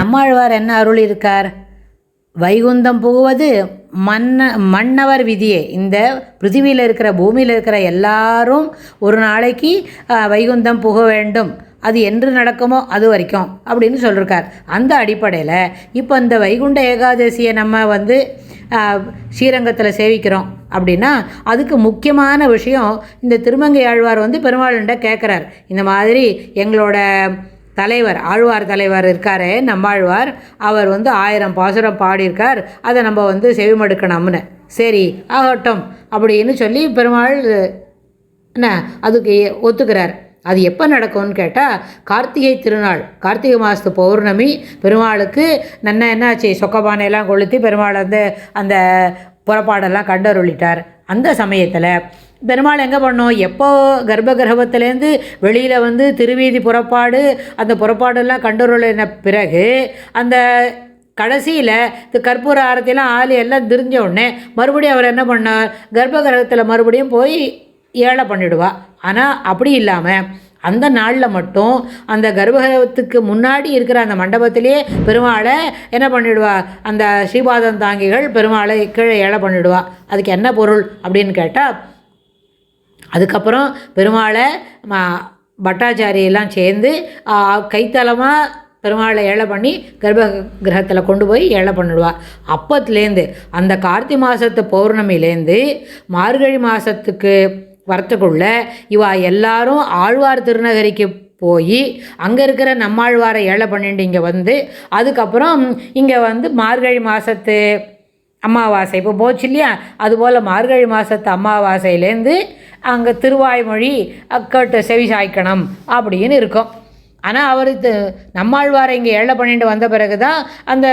நம்மாழ்வார் என்ன அருள் இருக்கார்? வைகுந்தம் புகுவது மன்னவர் விதியே. இந்த பிருத்திவியில் இருக்கிற பூமியில் இருக்கிற எல்லாரும் ஒரு நாளைக்கு வைகுந்தம் புக வேண்டும், அது என்று நடக்குமோ அது வரைக்கும் அப்படின்னு சொல்லியிருக்கார். அந்த அடிப்படையில் இப்போ இந்த வைகுண்ட ஏகாதசியை நம்ம ஸ்ரீரங்கத்தில் சேவிக்கிறோம் அப்படின்னா அதுக்கு முக்கியமான விஷயம் இந்த திருமங்கை ஆழ்வார் பெருமாள்கிட்ட கேட்குறார். இந்த மாதிரி எங்களோட தலைவர் ஆழ்வார் தலைவர் இருக்காரே நம்மாழ்வார், அவர் 1000 பாசுரம் பாடியிருக்கார், அதை நம்ம செவிமடுக்கணும்னு. சரி ஆகட்டும் அப்படின்னு சொல்லி பெருமாள் என்ன அதுக்கு ஒத்துக்கிறார். அது எப்போ நடக்கும்னு கேட்டால் கார்த்திகை திருநாள், கார்த்திகை மாதத்து பௌர்ணமி பெருமாளுக்கு என்னாச்சு சொக்கபானையெல்லாம் கொளுத்தி பெருமாள் அந்த புறப்பாடெல்லாம் கண்டருளிட்டார். அந்த சமயத்தில் பெருமாள் எங்கே பண்ணோம், எப்போ கர்ப்பகிரகத்திலேருந்து வெளியில் திருவீதி புறப்பாடு, அந்த புறப்பாடெல்லாம் கண்டருளின பிறகு அந்த கடைசியில் கற்பூர ஆரத்திலாம் ஆளி எல்லாம் திரிஞ்ச உடனே மறுபடியும் அவர் என்ன பண்ணார், கர்ப்பகிரகத்தில் மறுபடியும் போய் ஏழை பண்ணிவிடுவா. ஆனால் அப்படி இல்லாமல் அந்த நாளில் மட்டும் அந்த கர்ப்பகிரகத்துக்கு முன்னாடி இருக்கிற அந்த மண்டபத்திலே பெருமாளை என்ன பண்ணிவிடுவா, அந்த ஸ்ரீபாதம் தாங்கிகள் பெருமாளை கீழே ஏழை பண்ணிவிடுவா. அதுக்கு என்ன பொருள் அப்படின்னு கேட்டால், அதுக்கப்புறம் பெருமாளை பட்டாச்சாரியெல்லாம் சேர்ந்து கைத்தலமாக பெருமாளை ஏழை பண்ணி கர்ப்ப கிரகத்தில் கொண்டு போய் ஏழை பண்ணிடுவா. அப்பத்துலேருந்து அந்த கார்த்திகை மாதத்து பௌர்ணமிலேருந்து மார்கழி மாதத்துக்கு வரத்துக்குள்ள இவா எல்லாரும் ஆழ்வார் திருநகரிக்கு போய் அங்கே இருக்கிற நம்மாழ்வாரை ஏழை பண்ணிட்டு இங்கே அதுக்கப்புறம் இங்கே மார்கழி மாதத்து அமாவாசை இப்போ போச்சு இல்லையா, அதுபோல் மார்கழி மாதத்து அமாவாசையிலேருந்து அங்கே திருவாய்மொழி கேட்டு செவி சாய்க்கணும் அப்படின்னு இருக்கும். ஆனால் அவர் நம்மாழ்வாரை இங்கே ஏழை பண்ணிட்டு வந்த பிறகு தான் அந்த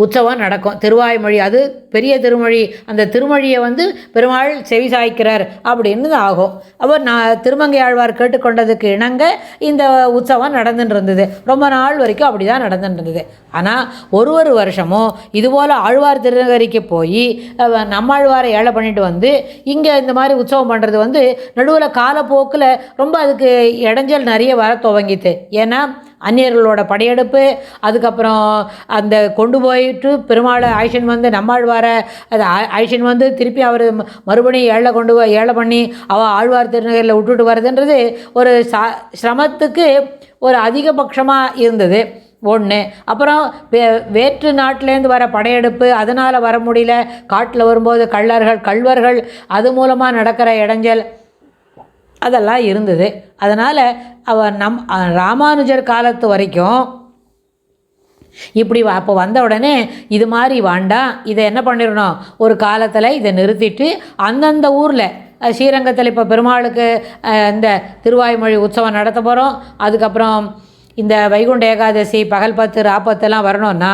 உற்சவம் நடக்கும். திருவாய்மொழி அது பெரிய திருமொழி, அந்த திருமொழியை பெருமாள் செவி சாய்க்கிறார் அப்படின்னு ஆகும். அவர் திருமங்கை ஆழ்வார் கேட்டுக்கொண்டதுக்கு இணங்க இந்த உற்சவம் நடந்துட்டு இருந்தது. ரொம்ப நாள் வரைக்கும் அப்படி தான் நடந்துட்டு இருந்தது. ஆனால் ஒரு வருஷமும் இதுபோல் ஆழ்வார் திருநகரிக்கு போய் நம்மாழ்வாரை ஏழை பண்ணிட்டு இங்கே இந்த மாதிரி உற்சவம் பண்ணுறது நடுவில் காலப்போக்கில் ரொம்ப அதுக்கு இடைஞ்சல் நிறைய வர துவங்கித்து. ஏன்னா அந்நியர்களோட படையெடுப்பு, அதுக்கப்புறம் அந்த கொண்டு போயிட்டு பெருமாளை ஆயிஷன் நம்மாழ்வாரை அது ஆயிஷன் திருப்பி அவர் மறுபடியும் ஏழை பண்ணி அவள் ஆழ்வார் திருநகரில் விட்டுட்டு வருதுன்றது ஒரு சிரமத்துக்கு ஒரு அதிகபட்சமாக இருந்தது ஒன்று. அப்புறம் வேற்று நாட்டிலேருந்து வர படையெடுப்பு, அதனால் வர முடியல, காட்டில் வரும்போது கள்வர்கள் அது மூலமாக நடக்கிற இடைஞ்சல் அதெல்லாம் இருந்தது. அதனால் அவர் ராமானுஜர் காலத்து வரைக்கும் இப்படி அப்போ வந்த உடனே இது மாதிரி வேண்டாம், இதை என்ன பண்ணிடணும், ஒரு காலத்தில் இதை நிறுத்திட்டு அந்தந்த ஊரில் ஸ்ரீரங்கத்தில் இப்போ பெருமாளுக்கு இந்த திருவாய்மொழி உற்சவம் நடத்த போகிறோம், அதுக்கப்புறம் இந்த வைகுண்ட ஏகாதசி பகல் 10 ராப்பத்தெல்லாம் வரணும்னா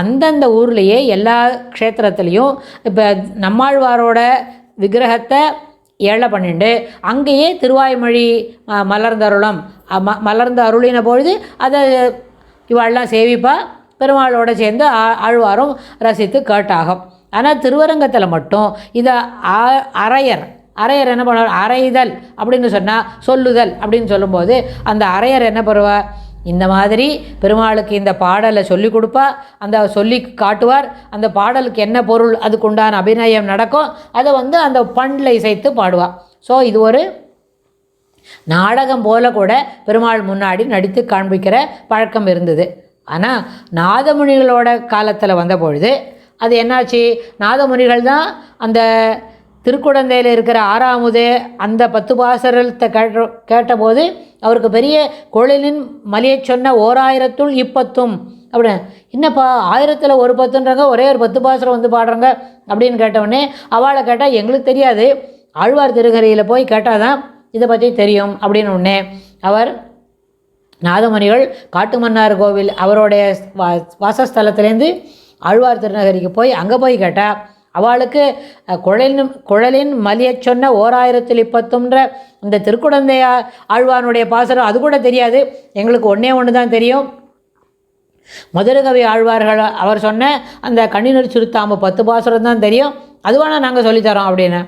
அந்தந்த ஊர்லேயே எல்லா க்ஷேத்திரத்துலேயும் இப்போ நம்மாழ்வாரோட விக்கிரகத்தை ஏழை பண்ணிட்டு அங்கேயே திருவாய்மொழி மலர்ந்த அருளின பொழுது அதை இவாள்லாம் சேவிப்பா, பெருமாளோடு சேர்ந்து ஆழ்வாரும் ரசித்து கேட்டாகும். ஆனால் திருவரங்கத்தில் மட்டும் இதை அரையர் என்ன பண்ணுவார், அரைதல் அப்படின்னு சொன்னால் சொல்லுதல் அப்படின்னு சொல்லும்போது அந்த அரையர் என்ன பண்ணுவார், இந்த மாதிரி பெருமாளுக்கு இந்த பாடலை சொல்லி கொடுப்பா, அந்த சொல்லி காட்டுவார், அந்த பாடலுக்கு என்ன பொருள் அதுக்குண்டான அபிநயம் நடக்கும், அதை அந்த பண்ணில் இசைத்து பாடுவாள். ஸோ இது ஒரு நாடகம் போல கூட பெருமாள் முன்னாடி நடித்து காண்பிக்கிற பழக்கம் இருந்தது. ஆனால் நாதமுனிகளோட காலத்தில் வந்த பொழுது அது என்னாச்சு, நாதமுனிகள் தான் அந்த திருக்குடந்தையில் இருக்கிற ஆறாமுதே அந்த 10 பாசுரத்தை கேட்டபோது அவருக்கு பெரிய குழலின் மலியை சொன்ன 1000த்துள் 10 அப்படின்னு, என்னப்பா 1000ல் ஒரு 10ன்றாங்க, ஒரே ஒரு 10 பாசுரம் பாடுறாங்க அப்படின்னு கேட்டவுடனே அவளை கேட்டால் எங்களுக்கு தெரியாது, ஆழ்வார் திருக்கரையில் போய் கேட்டால் தான் இதை பற்றி தெரியும் அப்படின்னு உடனே அவர் நாதமுனிகள் காட்டுமன்னார் கோவில் அவருடைய வாசஸ்தலத்திலேருந்து ஆழ்வார் திருநகரிக்கு போய் அங்கே போய் கேட்டால் அவளுக்கு குழலின் மலியை சொன்ன 1000ல் 10ன்ற இந்த திருக்குடந்தை ஆழ்வானுடைய பாசுரம் அது கூட தெரியாது, எங்களுக்கு ஒன்று தான் தெரியும், மதுரகவி ஆழ்வார்கள் அவர் சொன்ன அந்த கண்ணினூர் சுருத்தாம 10 பாசுரம் தான் தெரியும், அதுவானா நாங்கள் சொல்லித்தரோம் அப்படின்னு.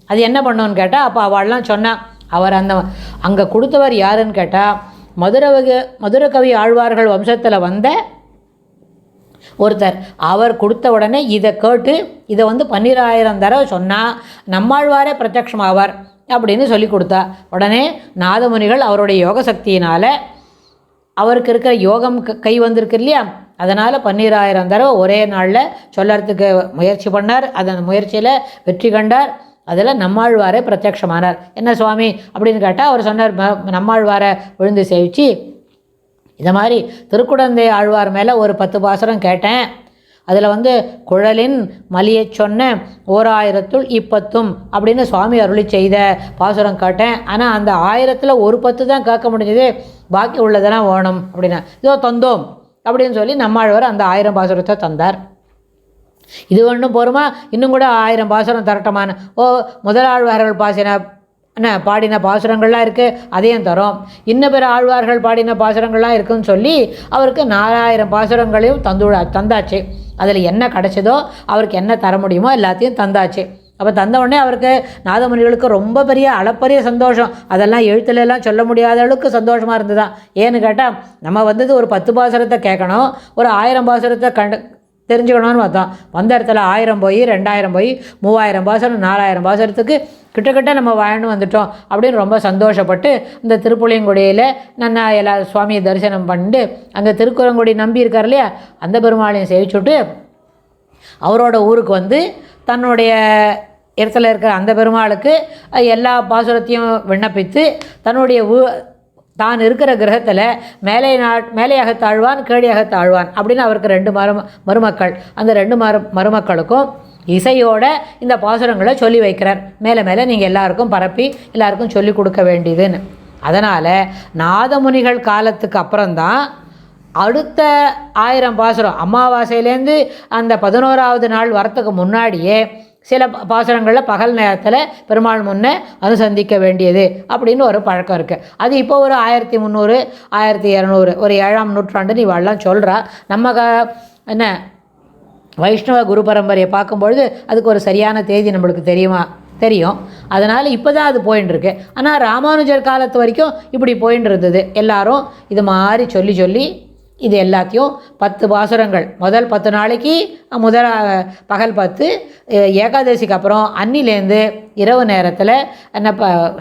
அது என்ன பண்ணோன்னு கேட்டால் அப்போ அவள்லாம் சொன்னான், அவர் அங்கே கொடுத்தவர் யாருன்னு கேட்டால் மதுரகவி ஆழ்வார்கள் வம்சத்தில் வந்த ஒருத்தர். அவர் கொடுத்த உடனே இதை கேட்டு இதை 12,000 தடவை சொன்னால் நம்மாழ்வாரே பிரத்யக்ஷமாவார் அப்படின்னு சொல்லி கொடுத்தா. உடனே நாதமுனிகள் அவருடைய யோக சக்தியினால் அவருக்கு இருக்கிற யோகம் கை வந்திருக்கு இல்லையா, அதனால் 12,000 தடவை ஒரே நாளில் சொல்லறதுக்கு முயற்சி பண்ணார். அதன் முயற்சியில் வெற்றி கண்டார். அதில் நம்மாழ்வாரே பிரத்யக்ஷமானார். என்ன சுவாமி அப்படின்னு கேட்டால் அவர் சொன்னார், நம்மாழ்வாரை விழுந்து சேவிச்சு இதை மாதிரி திருக்குடந்தை ஆழ்வார் மேலே ஒரு 10 பாசுரம் கேட்டேன். அதில் குழலின் மலியை சொன்ன 1000த்துள் 10 அப்படின்னு சுவாமி அருளி செய்த பாசுரம் கேட்டேன். ஆனால் அந்த 1000ல் ஒரு 10 தான் கேட்க முடிஞ்சது, பாக்கி உள்ளதெல்லாம் வேணும் அப்படின்னா இதோ தந்தோம் அப்படின்னு சொல்லி நம்மாழ்வார் அந்த 1000 பாசுரத்தை தந்தார். இது ஒன்றும் போருமா, இன்னும் கூட 1000 பாசுரம் தரட்டமான முதலாழ்வார்கள் பாடின பாசுரங்கள்லாம் இருக்குது, அதையும் தரோம். இன்னும் பிற ஆழ்வார்கள் பாடின பாசுரங்கள்லாம் இருக்குதுன்னு சொல்லி அவருக்கு 4000 பாசுரங்களையும் தந்தாச்சு. அதில் என்ன கிடச்சதோ அவருக்கு என்ன தர முடியுமோ எல்லாத்தையும் தந்தாச்சு. அப்போ தந்த உடனே அவருக்கு நாதமுனிகளுக்கு ரொம்ப பெரிய அளப்பரிய சந்தோஷம். அதெல்லாம் எழுத்துலலாம் சொல்ல முடியாத அளவுக்கு சந்தோஷமாக இருந்துதான். ஏன்னு கேட்டால் நம்ம வந்தது ஒரு 10 பாசுரத்தை கேட்கணும், ஒரு 1000 பாசுரத்தை தெரிஞ்சுக்கணும்னு பார்த்தோம். வந்த இடத்துல 1000 போய் 2000 போய் 3000 பாசுரம் 4000 பாசுரத்துக்கு கிட்டக்கிட்ட நம்ம வாழ்ந்து வந்துட்டோம் அப்படின்னு ரொம்ப சந்தோஷப்பட்டு இந்த திருப்புளியங்குடியில் நான் எல்லா சுவாமியை தரிசனம் பண்ணிட்டு அங்கே திருக்குறங்குடி நம்பி இருக்கார் இல்லையா, அந்த பெருமாளையும் சேவிச்சுட்டு அவரோட ஊருக்கு தன்னுடைய இடத்துல இருக்கிற அந்த பெருமாளுக்கு எல்லா பாசுரத்தையும் விண்ணப்பித்து தன்னுடைய தான் இருக்கிற கிரகத்தில் மேலையகத்தாழ்வான் கீழையகத்தாழ்வான் அப்படின்னு அவருக்கு 2 மருமக்கள். அந்த 2 மருமக்களுக்கும் இசையோட இந்த பாசுரங்களை சொல்லி வைக்கிறார். மேலே மேலே நீங்கள் எல்லாருக்கும் பரப்பி எல்லாருக்கும் சொல்லி கொடுக்க வேண்டியதுன்னு. அதனால் நாதமுனிகள் காலத்துக்கு அப்புறம்தான் அடுத்த 1000 பாசுரம் அமாவாசையிலேருந்து அந்த 11வது நாள் வரத்துக்கு முன்னாடியே சில பாசுரங்களில் பகல் நேரத்தில் பெருமாள் முன்னே அனுசந்திக்க வேண்டியது அப்படின்னு ஒரு பழக்கம் இருக்குது. அது இப்போ ஒரு 1300 1200 ஒரு 7ஆம் நூற்றாண்டுன்னு இவெல்லாம் சொல்கிறா. நம்ம என்ன வைஷ்ணவ குரு பரம்பரையை பார்க்கும்பொழுது அதுக்கு ஒரு சரியான தேதி நம்மளுக்கு தெரியும். அதனால் இப்போ தான் அது போயின்னு இருக்கு. ஆனால் ராமானுஜர் காலத்து வரைக்கும் இப்படி போயின்னு இருந்தது. எல்லாரும் இது மாதிரி சொல்லி இது எல்லாத்தையும் 10 பாசுரங்கள் முதல் 10 நாளைக்கு பகல் 10 ஏகாதசிக்கு அப்புறம் அன்னிலேருந்து இரவு நேரத்தில் என்ன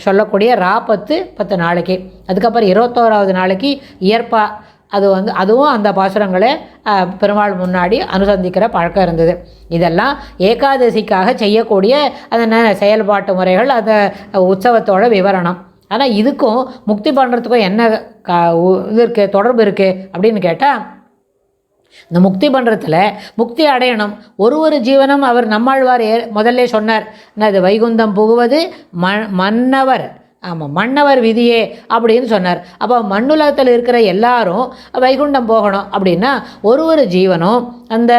சொல்லக்கூடிய 10 நாளைக்கு, அதுக்கப்புறம் 21வது நாளைக்கு இயற்பா அதுவும் அந்த பாசுரங்களை பெருமாள் முன்னாடி அனுசந்திக்கிற பழக்கம் இருந்தது. இதெல்லாம் ஏகாதசிக்காக செய்யக்கூடிய அந்த செயல்பாட்டு முறைகள், அந்த உற்சவத்தோட விவரணம். ஆனால் இதுக்கும் முக்தி பண்ணுறதுக்கும் என்ன இது இருக்குது, தொடர்பு இருக்குது அப்படின்னு கேட்டால், இந்த முக்தி பண்ணுறதுல முக்தி அடையணும். ஒரு ஜீவனம் அவர் நம்மாழ்வார் முதல்ல சொன்னார், அது வைகுந்தம் புகுவது மன்னவர் மன்னவர் விதியே அப்படின்னு சொன்னார். அப்போ மண்ணுலகத்தில் இருக்கிற எல்லாரும் வைகுண்டம் போகணும் அப்படின்னா ஒரு ஜீவனும் அந்த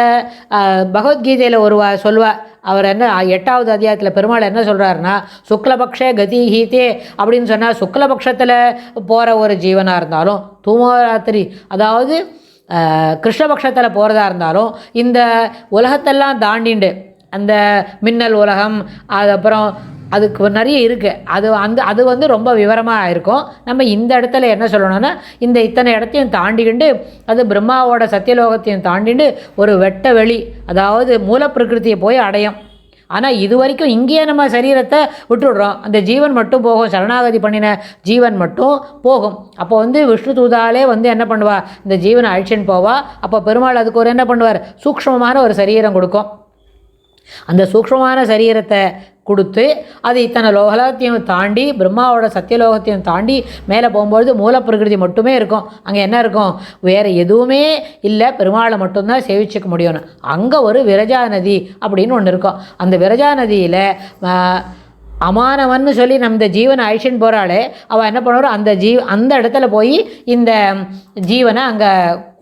பகவத்கீதையில் சொல்வார். அவர் என்ன 8வது அத்தியாயத்தில் பெருமாள் என்ன சொல்கிறாருன்னா, சுக்லபக்ஷே கதி ஹீதே அப்படின்னு சொன்னால் சுக்லபக்ஷத்தில் போகிற ஒரு ஜீவனாக இருந்தாலும் தூமராத்திரி அதாவது கிருஷ்ணபக்ஷத்தில் போகிறதா இருந்தாலும் இந்த உலகத்தெல்லாம் தாண்டிண்டு அந்த மின்னல் உலகம் அதுக்கப்புறம் அதுக்கு நிறைய இருக்குது. அது ரொம்ப விவரமாக இருக்கும். நம்ம இந்த இடத்துல என்ன சொல்லணும்னா, இந்த இத்தனை இடத்தையும் தாண்டிக்கிண்டு அது பிரம்மாவோட சத்தியலோகத்தையும் தாண்டிண்டு ஒரு வெட்ட வெளி அதாவது மூலப்பிரகிருத்தியை போய் அடையும். ஆனால் இது வரைக்கும் இங்கேயே நம்ம சரீரத்தை விட்டுடுறோம். அந்த ஜீவன் மட்டும் போகும், சரணாகதி பண்ணின ஜீவன் மட்டும் போகும். அப்போ விஷ்ணு தூதாலே என்ன பண்ணுவா, இந்த ஜீவனை அழிச்சுன்னு போவா. அப்போ பெருமாள் அதுக்கு ஒரு என்ன பண்ணுவார், சூக்ஷ்மமான ஒரு சரீரம் கொடுக்கும். அந்த சூக்ஷ்மமான சரீரத்தை கொடுத்து அது இத்தனை லோகத்தையும் தாண்டி பிரம்மாவோட சத்தியலோகத்தையும் தாண்டி மேலே போகும்பொழுது மூலப்பிரகிருதி மட்டுமே இருக்கும். அங்கே என்ன இருக்கும், வேறு எதுவுமே இல்லை, பெருமாளை மட்டும்தான் சேவிச்சிக்க முடியும். அங்கே ஒரு விரஜா நதி அப்படின்னு ஒன்று இருக்கும். அந்த விரஜா நதியில் அமானவன்னு சொல்லி நம்ம இந்த ஜீவனை அழிச்சின்னு போகிறாளே, அவள் என்ன பண்ணுவார், அந்த இடத்துல போய் இந்த ஜீவனை அங்கே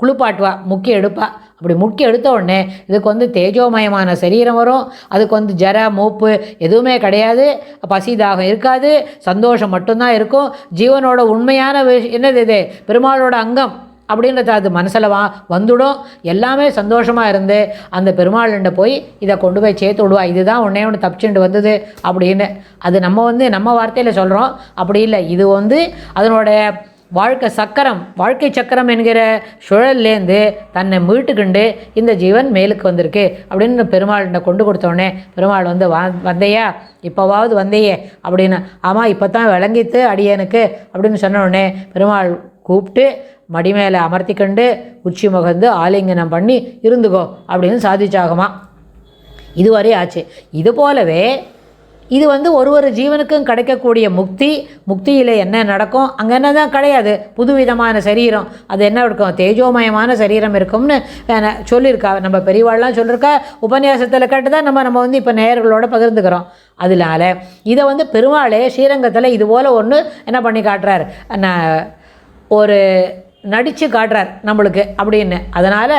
குளிப்பாட்டுவா, முக்கி எடுப்பா. அப்படி முக்கி எடுத்த உடனே இதுக்கு தேஜோமயமான சரீரம் வரும். அதுக்கு ஜர மூப்பு எதுவுமே கிடையாது, பசி தாகம் இருக்காது, சந்தோஷம் மட்டும்தான் இருக்கும். ஜீவனோட உண்மையான என்னது இது, பெருமாளோட அங்கம் அப்படின்றத அது மனசில் வந்துடும். எல்லாமே சந்தோஷமாக இருந்து அந்த பெருமாள்கிட்ட போய் இதை கொண்டு போய் சேர்த்து விடுவா. இதுதான் ஒன்று தப்பிச்சுட்டு வந்தது அப்படின்னு. அது நம்ம நம்ம வார்த்தையில் சொல்கிறோம், அப்படி இல்லை. இது அதனோட வாழ்க்கை சக்கரம் என்கிற சுழல்லேருந்து தன்னை மீட்டுக்கிண்டு இந்த ஜீவன் மேலுக்கு வந்திருக்கு அப்படின்னு பெருமாள்கிட்ட கொண்டு கொடுத்தோடனே பெருமாள் வந்து வந்தையா, இப்போவாவது வந்தையே அப்படின்னு. ஆமாம், இப்போ தான் விளங்கித்து அடியனுக்கு அப்படின்னு சொன்ன உடனே பெருமாள் கூப்பிட்டு மடி மேலே அமர்த்திக்கண்டு உச்சி முகந்து ஆலிங்கனம் பண்ணி இருந்துக்கோ அப்படின்னு சாதிச்சாகுமா. இதுவரை ஆச்சு. இது போலவே இது வந்து ஒரு ஜீவனுக்கும் கிடைக்கக்கூடிய முக்தியில் என்ன நடக்கும், அங்கே என்ன தான் கிடையாது, புதுவிதமான சரீரம். அது என்ன இருக்கும், தேஜோமயமான சரீரம் இருக்கும்னு சொல்லியிருக்கா. நம்ம பெரியவாள்லாம் சொல்லியிருக்கா, உபன்யாசத்தில் கேட்டு தான் நம்ம வந்து இப்போ நேயர்களோட பகிர்ந்துக்கிறோம். அதனால இதை வந்து பெருமாளே ஸ்ரீரங்கத்தில் இது போல் ஒன்று என்ன பண்ணி காட்டுறார், ஒரு நடித்து காட்டுறார் நம்மளுக்கு அப்படின்னு. அதனால்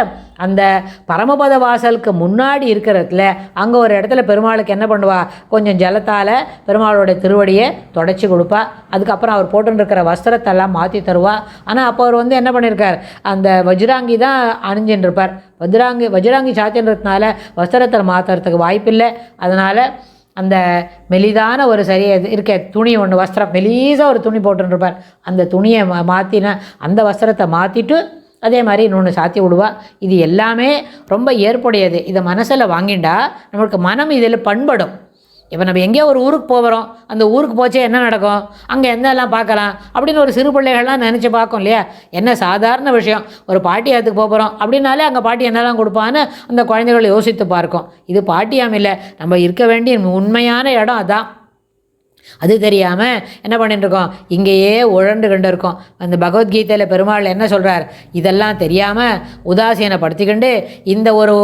அந்த பரமபத வாசலுக்கு முன்னாடி இருக்கிறதுல அங்கே ஒரு இடத்துல பெருமாளுக்கு என்ன பண்ணுவா, கொஞ்சம் ஜலத்தால் பெருமாளோட திருவடியை தொடச்சி கொடுப்பா. அதுக்கப்புறம் அவர் போட்டுருக்கிற வஸ்திரத்தெல்லாம் மாற்றி தருவா. ஆனால் அப்போ அவர் வந்து என்ன பண்ணியிருக்கார், அந்த வஜ்ராங்கி தான் அணிஞ்சின்னு இருப்பார். வஜ்ராங்கி சாத்தின்றதுனால வஸ்திரத்தை மாற்றுறதுக்கு வாய்ப்பில்லை. அதனால் அந்த மெலிதான ஒரு இருக்க துணி ஒன்று, வஸ்திரம் மெலிசாக ஒரு துணி போட்டுருப்பார். அந்த துணியை மாற்றின அந்த வஸ்திரத்தை மாற்றிட்டு அதே மாதிரி இன்னொன்று சாத்தி விடுவா. இது எல்லாமே ரொம்ப ஏற்புடையது. இதை மனசில் வாங்கிண்டா நம்மளுக்கு மனம் இதில் பண்படும். இப்போ நம்ம எங்கேயோ ஒரு ஊருக்கு போகிறோம், அந்த ஊருக்கு போச்சே என்ன நடக்கும், அங்கே எந்தெல்லாம் பார்க்கலாம் அப்படின்னு ஒரு சிறு பிள்ளைகள்லாம் நினச்சி பார்க்கும் இல்லையா. என்ன சாதாரண விஷயம், ஒரு பாட்டியாத்துக்கு போகிறோம் அப்படின்னாலே அங்கே பாட்டி என்னெல்லாம் கொடுப்பான்னு அந்த குழந்தைகள் யோசித்து பார்க்கும். இது பாட்டியாம் இல்லை, நம்ம இருக்க வேண்டிய உண்மையான இடம் அதான். அது தெரியாமல் என்ன பண்ணிட்டுருக்கோம், இங்கேயே உழண்டு கண்டு இருக்கோம். அந்த பகவத்கீதையில் பெருமாள் என்ன சொல்கிறார், இதெல்லாம் தெரியாமல் உதாசீனப்படுத்திக்கிண்டு இந்த ஒரு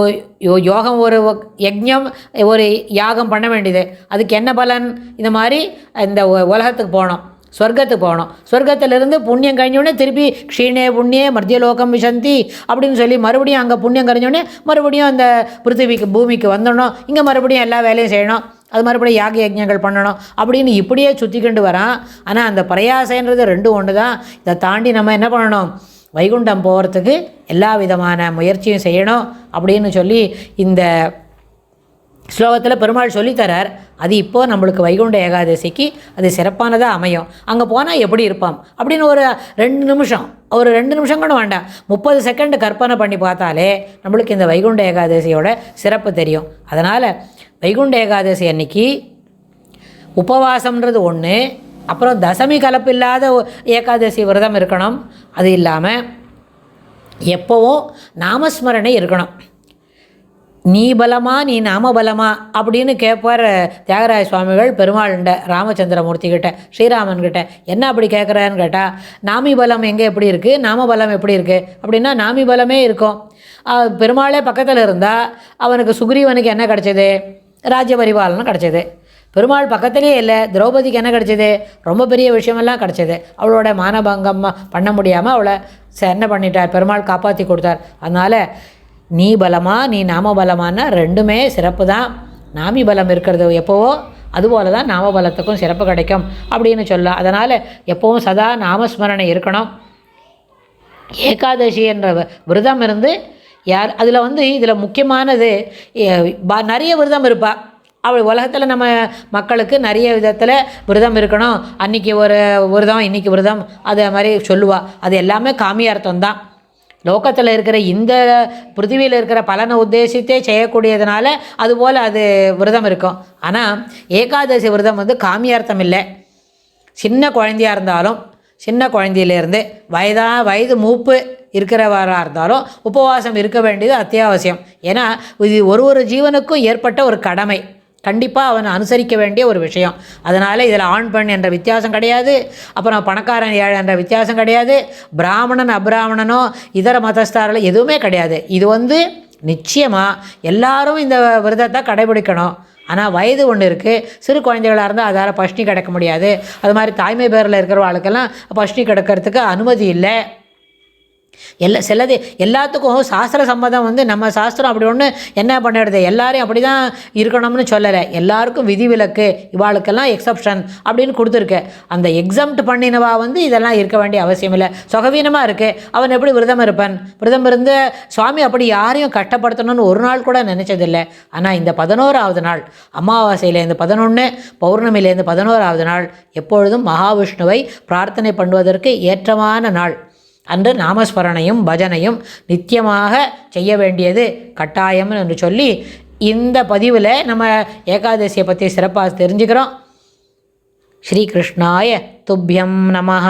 யோகம், ஒரு யஜ்ஞம், ஒரு யாகம் பண்ண வேண்டியது. அதுக்கு என்ன பலன், இந்த மாதிரி இந்த உலகத்துக்கு போகணும், சொர்க்கத்துக்கு போகணும். சொர்க்கத்திலிருந்து புண்ணியம் கழிஞ்சோடனே திருப்பி க்ஷீணே புண்ணியே மத்தியலோகம் விசந்தி அப்படின்னு சொல்லி மறுபடியும் அங்கே புண்ணியம் கழிஞ்சோடனே மறுபடியும் அந்த பிருத்திவிக்கு பூமிக்கு வந்துடணும். இங்கே மறுபடியும் எல்லா வேலையும் செய்யணும், அது மறுபடியும் யாக யஜ்ஞங்கள் பண்ணணும் அப்படின்னு இப்படியே சுற்றிக்கிண்டு வரான். ஆனால் அந்த பிரயாசன்றது ரெண்டும் ஒன்று தான். இதை தாண்டி நம்ம என்ன பண்ணணும், வைகுண்டம் போகிறதுக்கு எல்லா விதமான முயற்சியும் செய்யணும் அப்படின்னு சொல்லி இந்த ஸ்லோகத்தில் பெருமாள் சொல்லித்தரார். அது இப்போது நம்மளுக்கு வைகுண்ட ஏகாதசிக்கு அது சிறப்பானதாக அமையும். அங்கே போனால் எப்படி இருப்பான் அப்படின்னு ஒரு 2 நிமிஷம் கூட வேண்டாம், 30 செகண்ட் கற்பனை பண்ணி பார்த்தாலே நம்மளுக்கு இந்த வைகுண்ட ஏகாதசியோட சிறப்பு தெரியும். அதனால் வைகுண்ட ஏகாதசி அன்னைக்கு உபவாசம்ன்றது ஒன்று, அப்புறம் தசமி கலப்பில்லாத ஏகாதசி விரதம் இருக்கணும். அது இல்லாமல் எப்போவும் நாமஸ்மரணை இருக்கணும். நீ பலமா நீ நாம பலமா அப்படின்னு கேட்பார் தியாகராஜ சுவாமிகள் பெருமாள்கிட்ட, ராமச்சந்திரமூர்த்தி கிட்ட, ஸ்ரீராமன்கிட்ட. என்ன அப்படி கேட்குறான்னு கேட்டால், நாமி பலம் எங்கே எப்படி இருக்குது, நாம பலம் எப்படி இருக்குது அப்படின்னா நாமி பலமே இருக்கும். பெருமாளே பக்கத்தில் இருந்தால் அவனுக்கு சுக்ரீவனுக்கு என்ன கிடச்சிது, ராஜ்ய பரிபாலனம் கிடச்சிது. பெருமாள் பக்கத்துலேயே இல்லை, திரௌபதிக்கு என்ன கிடச்சிது, ரொம்ப பெரிய விஷயமெல்லாம் கிடச்சிது. அவளோட மானபங்கம் பண்ண முடியாமல் அவளை என்ன பண்ணிட்டார், பெருமாள் காப்பாற்றி கொடுத்தார். அதனால் நீ பலமா நீ நாம பலமானா ரெண்டுமே சிறப்பு தான். நாமி பலம் இருக்கிறது எப்போவோ அதுபோல தான் நாம பலத்துக்கும் சிறப்பு கிடைக்கும் அப்படின்னு சொல்லலாம். அதனால் எப்போவும் சதா நாமஸ்மரணை இருக்கணும். ஏகாதசி என்ற விரதம் இருந்து யார் அதில் வந்து இதில் முக்கியமானது, நிறைய விரதம் இருப்பாள் அவள். உலகத்தில் நம்ம மக்களுக்கு நிறைய விதத்தில் விரதம் இருக்கணும், அன்றைக்கி ஒரு விரதம் இன்றைக்கி விரதம் அதே மாதிரி சொல்லுவாள். அது எல்லாமே காமியார்த்தம் தான். லோகத்தில் இருக்கிற இந்த பிருத்திவியில் இருக்கிற பலனை உத்தேசித்தே செய்யக்கூடியதுனால அதுபோல் அது விரதம் இருக்கும். ஆனால் ஏகாதசி விரதம் வந்து காமியார்த்தம் இல்லை. சின்ன குழந்தையாக இருந்தாலும், சின்ன குழந்தையிலேருந்து வயது மூப்பு இருக்கிறவராக இருந்தாலும் உபவாசம் இருக்க வேண்டியது அத்தியாவசியம். ஏன்னா இது ஒரு ஜீவனுக்கும் ஏற்பட்ட ஒரு கடமை, கண்டிப்பாக அவனை அனுசரிக்க வேண்டிய ஒரு விஷயம். அதனால் இதில் ஆண் பெண் என்ற வித்தியாசம் கிடையாது, அப்புறம் பணக்காரன் ஏழை என்ற வித்தியாசம் கிடையாது, பிராமணன் அபிராமணனோ இதர மதஸ்தாரில் எதுவுமே கிடையாது. இது வந்து நிச்சயமாக எல்லாரும் இந்த விரதத்தை கடைபிடிக்கணும். ஆனால் வயது ஒன்று இருக்குது. சிறு குழந்தைகளாக இருந்தால் அதால் பஷ்னி கிடக்க முடியாது. அது மாதிரி தாய்மை பேரில் இருக்கிறவாளுக்கெல்லாம் பஷ்னி கிடக்கிறதுக்கு அனுமதி இல்லை. சிலது எல்லாத்துக்கும் சாஸ்திர சம்மதம் வந்து நம்ம சாஸ்திரம் அப்படி ஒன்று என்ன பண்ணிடுது, எல்லாரையும் அப்படி தான் இருக்கணும்னு சொல்லலை. எல்லாருக்கும் விதிவிலக்கு, இவாளுக்கெல்லாம் எக்ஸப்ஷன் அப்படின்னு கொடுத்துருக்கு. அந்த எக்ஸம்ட் பண்ணினவா வந்து இதெல்லாம் இருக்க வேண்டிய அவசியம் இல்லை. சுகவீனமாக இருக்குது, அவன் எப்படி விரதம் இருப்பான்? விரதம் இருந்து சுவாமி அப்படி யாரையும் கஷ்டப்படுத்தணும்னு ஒரு நாள் கூட நினச்சதில்லை. ஆனால் இந்த 11ஆவது நாள், அமாவாசையிலேருந்து 11, பௌர்ணமியிலேருந்து 11ஆவது நாள் எப்பொழுதும் மகாவிஷ்ணுவை பிரார்த்தனை பண்ணுவதற்கு ஏற்றமான நாள். அன்று நாமஸ்மரணையும் பஜனையும் நித்தியமாக செய்ய வேண்டியது கட்டாயம் என்று சொல்லி இந்த பதிவில் நம்ம ஏகாதசியை பற்றி சிறப்பாக தெரிஞ்சுக்கிறோம். ஸ்ரீகிருஷ்ணாய துப்யம் நமஹ.